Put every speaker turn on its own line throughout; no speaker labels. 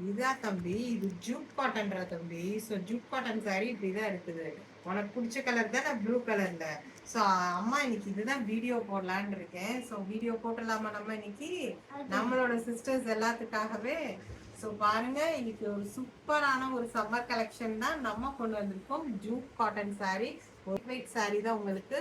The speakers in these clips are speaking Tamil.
இதான் தம்பி, இது ஜூட் காட்டன்ரா தம்பி. ஸோ ஜூட் காட்டன் சாரி இப்படிதான் இருக்குது. உனக்கு பிடிச்ச கலர் தான், நான் ப்ளூ கலர்ல. ஸோ அம்மா இன்னைக்கு இதுதான் வீடியோ போடலான்னு இருக்கேன். ஸோ வீடியோ போட்டலாமா நம்ம இன்னைக்கு நம்மளோட சிஸ்டர்ஸ் எல்லாத்துக்காகவே. ஸோ பாருங்க, இன்னைக்கு ஒரு சூப்பரான ஒரு சம்மர் கலெக்ஷன் தான் நம்ம கொண்டு வந்திருக்கோம். Jude cotton sorry, white sorry தான் உங்களுக்கு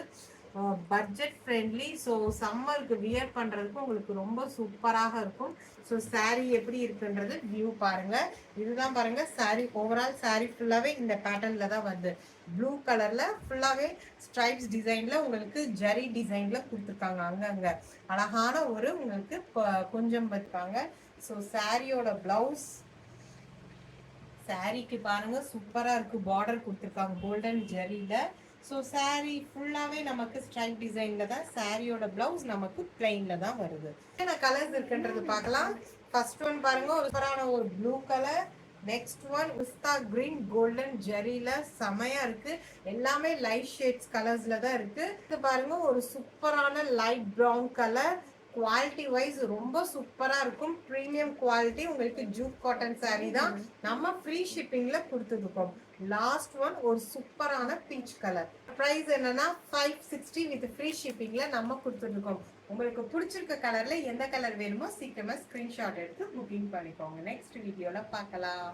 பட்ஜெட் ஃப்ரெண்ட்லி. ஸோ சம்மருக்கு வியர் பண்ணுறதுக்கு உங்களுக்கு ரொம்ப சூப்பராக இருக்கும். ஸோ சாரீ எப்படி இருக்குன்றது வியூ பாருங்க. இதுதான் பாருங்க சாரீ, ஓவரால் சாரீ ஃபுல்லாகவே இந்த பேட்டர்னில் தான் வந்து ப்ளூ கலரில் ஃபுல்லாகவே ஸ்ட்ரைப்ஸ் டிசைனில் உங்களுக்கு ஜரி டிசைனில் கொடுத்துருக்காங்க. அங்கங்கே அழகான ஒரு உங்களுக்கு கொஞ்சம் பார்த்துக்காங்க. ஸோ சாரியோட ப்ளவுஸ், சாரீக்கு பாருங்க சூப்பரா இருக்கு, பார்டர் கொடுத்துருக்காங்க கோல்டன் ஜரியில. ஸோ சாரீ ஃபுல்லாவே நமக்கு ஸ்ட்ரைப் டிசைன்ல தான். சாரியோட பிளவுஸ் நமக்கு பிளைன்ல தான் வருது. என்ன கலர்ஸ் இருக்குன்றது பார்க்கலாம். ஃபர்ஸ்ட் ஒன் பாருங்க, ஒரு சூப்பரான ஒரு ப்ளூ கலர். நெக்ஸ்ட் ஒன் பிஸ்தா கிரீன் கோல்டன் ஜரியில செமையா இருக்கு. எல்லாமே லைட் ஷேட்ஸ் கலர்ஸ்ல தான் இருக்கு. இது பாருங்க ஒரு சூப்பரான light brown colour. Quality wise ரொம்ப சூப்பரா இருக்கும், ப்ரீமியம் குவாலிட்டி. உங்களுக்கு ஜூட் காட்டன் சாரீ தான், நம்ம ஃப்ரீ ஷிப்பிங்ல கொடுத்துருக்கோம். லாஸ்ட் ஒன் ஒரு சூப்பரான பீச் கலர். ப்ரைஸ் என்னன்னா 560 வித் ஃப்ரீ ஷிப்பிங்ல நம்ம கொடுத்துருக்கோம். உங்களுக்கு பிடிச்சிருக்க கலர்ல எந்த கலர் வேணுமோ சீக்கிரமா ஸ்கிரீன்ஷாட் எடுத்து புக்கிங் பண்ணிக்கோங்க. நெக்ஸ்ட் வீடியோல பார்க்கலாம்.